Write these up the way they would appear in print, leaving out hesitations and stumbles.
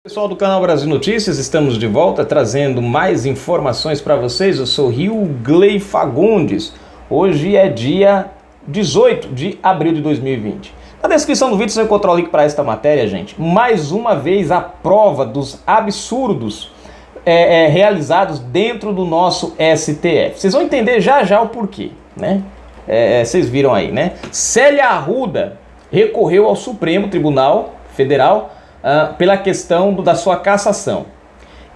Pessoal do canal Brasil Notícias, estamos de volta trazendo mais informações para vocês. Eu sou Rilgley Fagundes. Hoje é dia 18 de abril de 2020. Na descrição do vídeo você vai encontrar o link para esta matéria, gente. Mais uma vez a prova dos absurdos realizados dentro do nosso STF. Vocês vão entender já o porquê, né? Vocês viram aí, né? Célia Arruda recorreu ao Supremo Tribunal Federal pela questão da sua cassação.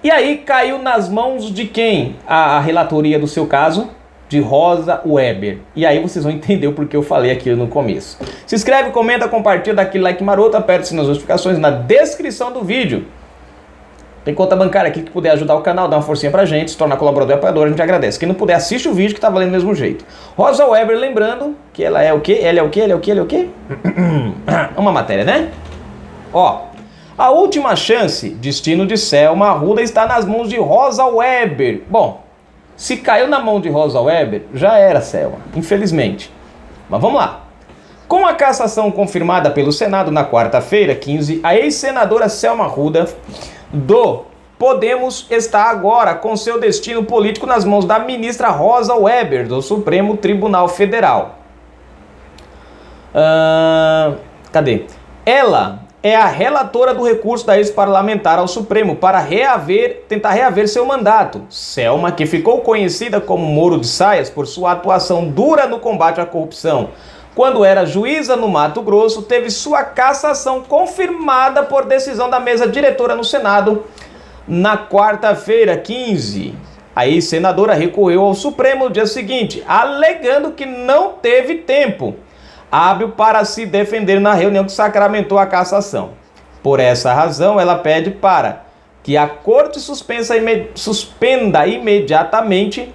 E aí caiu nas mãos de quem? A relatoria do seu caso? De Rosa Weber. E aí vocês vão entender o porquê eu falei aqui no começo. Se inscreve, comenta, compartilha, dá aquele like maroto, aperta o sininho das notificações na descrição do vídeo. Tem conta bancária aqui que puder ajudar o canal, dá uma forcinha pra gente, se tornar colaborador e apoiador, a gente agradece. Quem não puder, assiste o vídeo que tá valendo do mesmo jeito. Rosa Weber, lembrando que ela é o quê? Ela é o quê? Ela é o quê? Ela é o quê? Uma matéria, né? Ó. A última chance, destino de Selma Arruda, está nas mãos de Rosa Weber. Bom, se caiu na mão de Rosa Weber, já era Selma, infelizmente. Mas vamos lá. Com a cassação confirmada pelo Senado na quarta-feira, 15, a ex-senadora Selma Arruda do Podemos está agora com seu destino político nas mãos da ministra Rosa Weber, do Supremo Tribunal Federal. Cadê? Ela é a relatora do recurso da ex-parlamentar ao Supremo para tentar reaver seu mandato. Selma, que ficou conhecida como Moro de Saias por sua atuação dura no combate à corrupção, quando era juíza no Mato Grosso, teve sua cassação confirmada por decisão da mesa diretora no Senado na quarta-feira, 15. A ex-senadora recorreu ao Supremo no dia seguinte, alegando que não teve tempo hábil para se defender na reunião que sacramentou a cassação. Por essa razão, ela pede para que a Corte suspenda imediatamente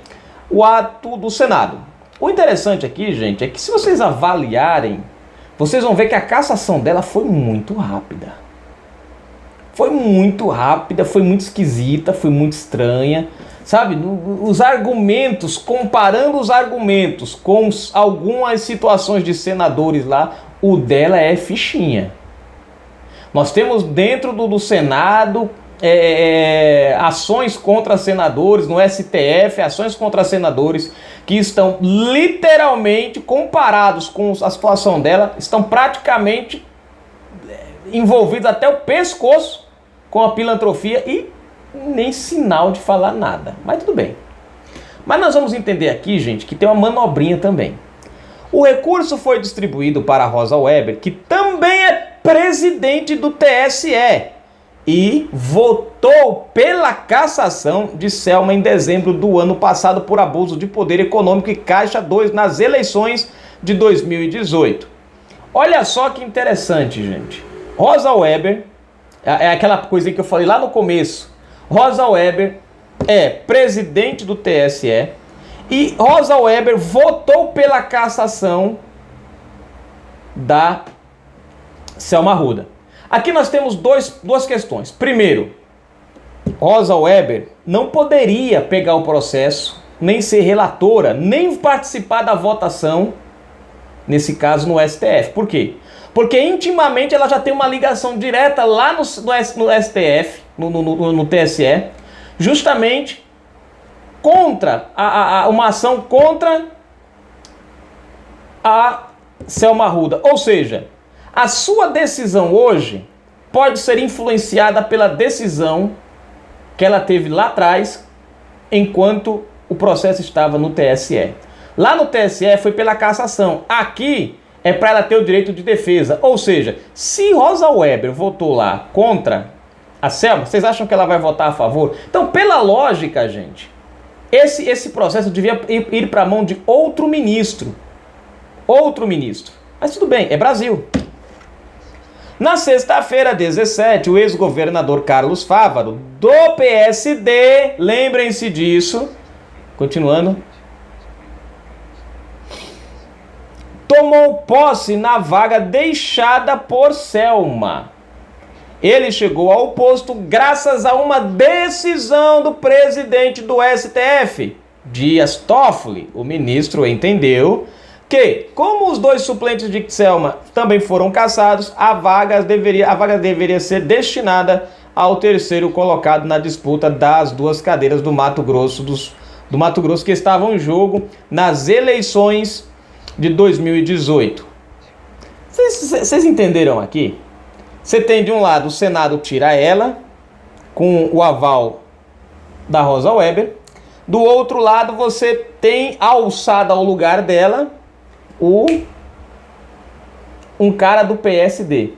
o ato do Senado. O interessante aqui, gente, é que se vocês avaliarem, vocês vão ver que a cassação dela foi muito rápida. Foi muito rápida, foi muito esquisita, foi muito estranha. Sabe, os argumentos, comparando os argumentos com algumas situações de senadores lá, o dela é fichinha. Nós temos dentro do Senado ações contra senadores, no STF, ações contra senadores que estão literalmente comparados com a situação dela, estão praticamente envolvidos até o pescoço com a pilantrofia e nem sinal de falar nada, mas tudo bem. Mas nós vamos entender aqui, gente, que tem uma manobrinha também. O recurso foi distribuído para Rosa Weber, que também é presidente do TSE, e votou pela cassação de Selma em dezembro do ano passado por abuso de poder econômico e Caixa 2 nas eleições de 2018. Olha só que interessante, gente. Rosa Weber, é aquela coisa que eu falei lá no começo, Rosa Weber é presidente do TSE e Rosa Weber votou pela cassação da Selma Arruda. Aqui nós temos duas questões. Primeiro, Rosa Weber não poderia pegar o processo, nem ser relatora, nem participar da votação, nesse caso no STF. Por quê? Porque intimamente ela já tem uma ligação direta lá no STF, no TSE, justamente contra uma ação contra a Selma Arruda. Ou seja, a sua decisão hoje pode ser influenciada pela decisão que ela teve lá atrás, enquanto o processo estava no TSE. Lá no TSE foi pela cassação. Aqui é para ela ter o direito de defesa. Ou seja, se Rosa Weber votou lá contra a Selma, vocês acham que ela vai votar a favor? Então, pela lógica, gente, esse processo devia ir para a mão de outro ministro. Outro ministro. Mas tudo bem, é Brasil. Na sexta-feira, 17, o ex-governador Carlos Fávaro, do PSD, lembrem-se disso, continuando, tomou posse na vaga deixada por Selma. Ele chegou ao posto graças a uma decisão do presidente do STF, Dias Toffoli. O ministro entendeu que, como os dois suplentes de Selma também foram cassados, a vaga deveria ser destinada ao terceiro colocado na disputa das duas cadeiras do Mato Grosso, do Mato Grosso, que estavam em jogo nas eleições de 2018. Vocês entenderam aqui? Você tem de um lado o Senado tira ela, com o aval da Rosa Weber. Do outro lado você tem alçado ao lugar dela um cara do PSD.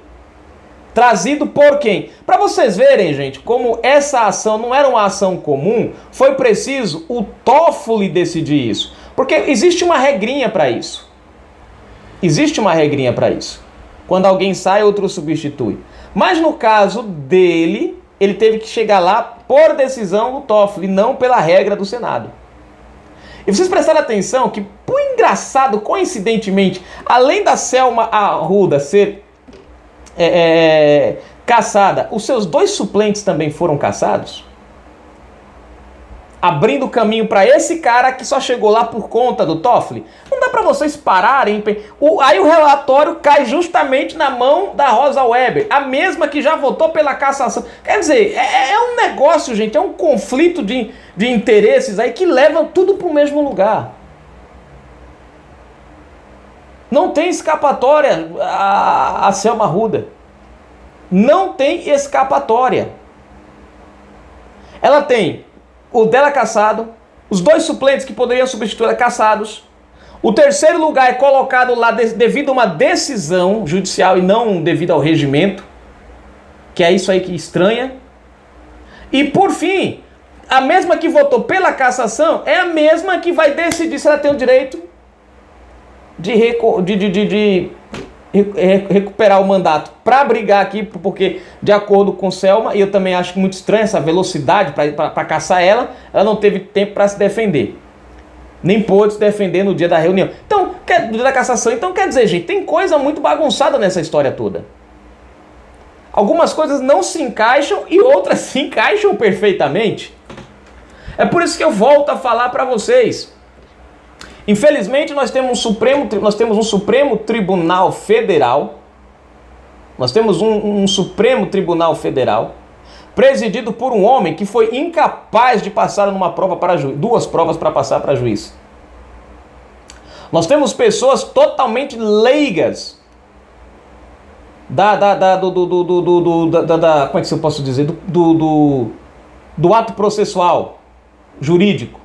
Trazido por quem? Para vocês verem, gente, como essa ação não era uma ação comum, foi preciso o Toffoli decidir isso. Porque existe uma regrinha para isso. Existe uma regrinha para isso. Quando alguém sai, outro substitui. Mas no caso dele, ele teve que chegar lá por decisão do Toffoli, não pela regra do Senado. E vocês prestaram atenção que, por engraçado, coincidentemente, além da Selma Arruda ser caçada, os seus dois suplentes também foram caçados? Abrindo caminho para esse cara que só chegou lá por conta do Toffoli. Não dá para vocês pararem. Aí o relatório cai justamente na mão da Rosa Weber, a mesma que já votou pela cassação. Quer dizer, é um negócio, gente, é um conflito de interesses aí que levam tudo para o mesmo lugar. Não tem escapatória a Selma Arruda. Não tem escapatória. Ela tem o dela caçado, os dois suplentes que poderiam substituí-la caçados. O terceiro lugar é colocado lá devido a uma decisão judicial e não devido ao regimento, que é isso aí que estranha. E por fim, a mesma que votou pela cassação é a mesma que vai decidir se ela tem o direito de recuperar o mandato para brigar aqui, porque de acordo com Selma, e eu também acho muito estranha essa velocidade para caçar ela não teve tempo para se defender, nem pôde se defender no dia da reunião, então, no dia da cassação. Então quer dizer, gente, tem coisa muito bagunçada nessa história toda. Algumas coisas não se encaixam e outras se encaixam perfeitamente. É por isso que eu volto a falar para vocês. Infelizmente, nós temos um Supremo Tribunal Federal. Nós temos um Supremo Tribunal Federal presidido por um homem que foi incapaz de passar numa prova para juiz, duas provas para passar para juiz. Nós temos pessoas totalmente leigas como é que eu posso dizer, do ato processual jurídico.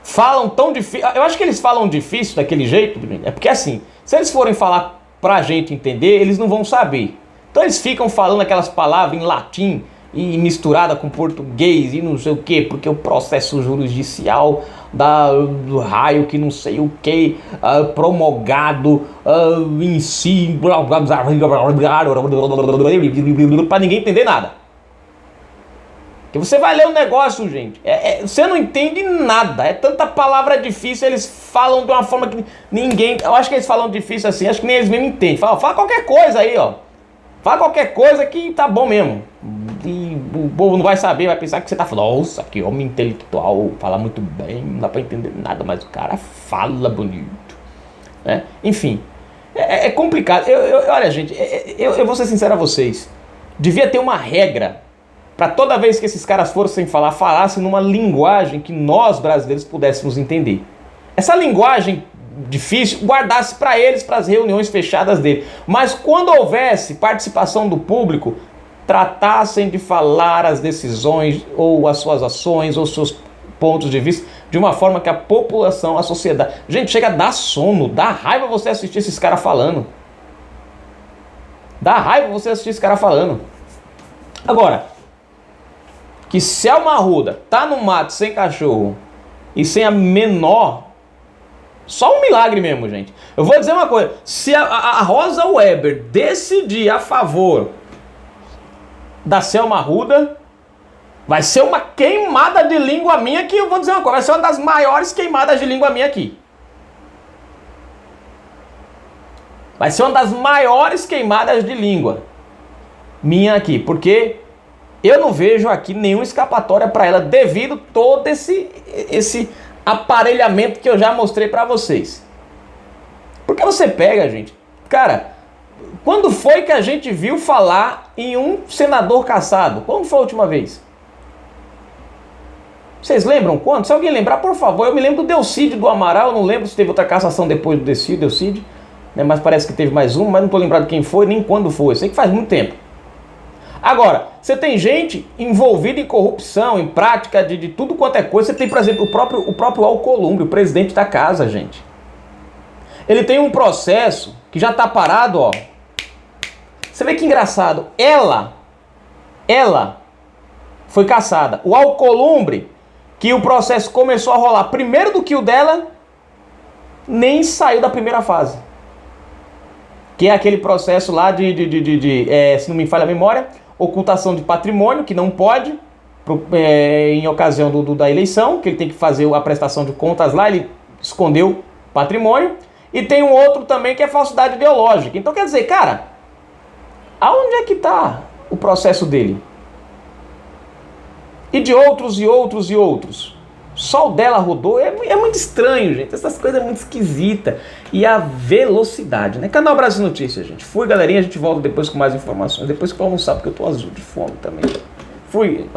Falam tão difícil. Eu acho que eles falam difícil daquele jeito. É porque assim, se eles forem falar pra gente entender, eles não vão saber. Então eles ficam falando aquelas palavras em latim e misturada com português e não sei o que, porque o processo judicial do raio que não sei o que, promulgado em si, pra ninguém entender nada. Que você vai ler um negócio, gente, você não entende nada, é tanta palavra difícil, eles falam de uma forma que ninguém, eu acho que eles falam difícil assim, acho que nem eles mesmo entendem. Fala qualquer coisa aí, ó, fala qualquer coisa que tá bom mesmo, e o povo não vai saber, vai pensar que você tá falando, nossa, que homem intelectual, fala muito bem, não dá pra entender nada, mas o cara fala bonito, né? Enfim, é complicado. Olha, gente, eu vou ser sincero a vocês, devia ter uma regra para toda vez que esses caras fossem falar, falassem numa linguagem que nós brasileiros pudéssemos entender. Essa linguagem difícil, guardasse para eles, para as reuniões fechadas dele. Mas quando houvesse participação do público, tratassem de falar as decisões, ou as suas ações, ou seus pontos de vista, de uma forma que a população, a sociedade... Gente, chega a dar sono, dá raiva você assistir esses caras falando. Dá raiva você assistir esses caras falando. Agora, que Selma Arruda tá no mato sem cachorro e sem a menor... Só um milagre mesmo, gente. Eu vou dizer uma coisa. Se a Rosa Weber decidir a favor da Selma Arruda, vai ser uma queimada de língua minha que eu vou dizer uma coisa. Vai ser uma das maiores queimadas de língua minha aqui. Vai ser uma das maiores queimadas de língua minha aqui. Porque... eu não vejo aqui nenhuma escapatória para ela devido todo esse aparelhamento que eu já mostrei para vocês. Porque você pega, gente, cara, Quando foi que a gente viu falar em um senador cassado? Quando foi a última vez? Vocês lembram quando? Se alguém lembrar, por favor. Eu me lembro do Delcídio do Amaral, eu não lembro se teve outra cassação depois do Delcídio, né? Mas parece que teve mais uma, mas não estou lembrado quem foi, nem quando foi. Eu sei que faz muito tempo. Agora, você tem gente envolvida em corrupção, em prática de tudo quanto é coisa. Você tem, por exemplo, o próprio Alcolumbre, o presidente da casa, gente. Ele tem um processo que já está parado, ó. Você vê que engraçado. Ela foi cassada. O Alcolumbre, que o processo começou a rolar primeiro do que o dela, nem saiu da primeira fase. Que é aquele processo lá se não me falha a memória, ocultação de patrimônio, que não pode, em ocasião da eleição, que ele tem que fazer a prestação de contas lá, ele escondeu patrimônio. E tem um outro também que é falsidade ideológica. Então quer dizer, cara, aonde é que está o processo dele? E de outros e outros e outros. Só o dela rodou. É muito estranho, gente. Essas coisas é muito esquisita. E a velocidade, né? Canal Brasil Notícias, gente. Fui, galerinha. A gente volta depois com mais informações. Depois que eu almoçar, porque eu tô azul de fome também. Fui.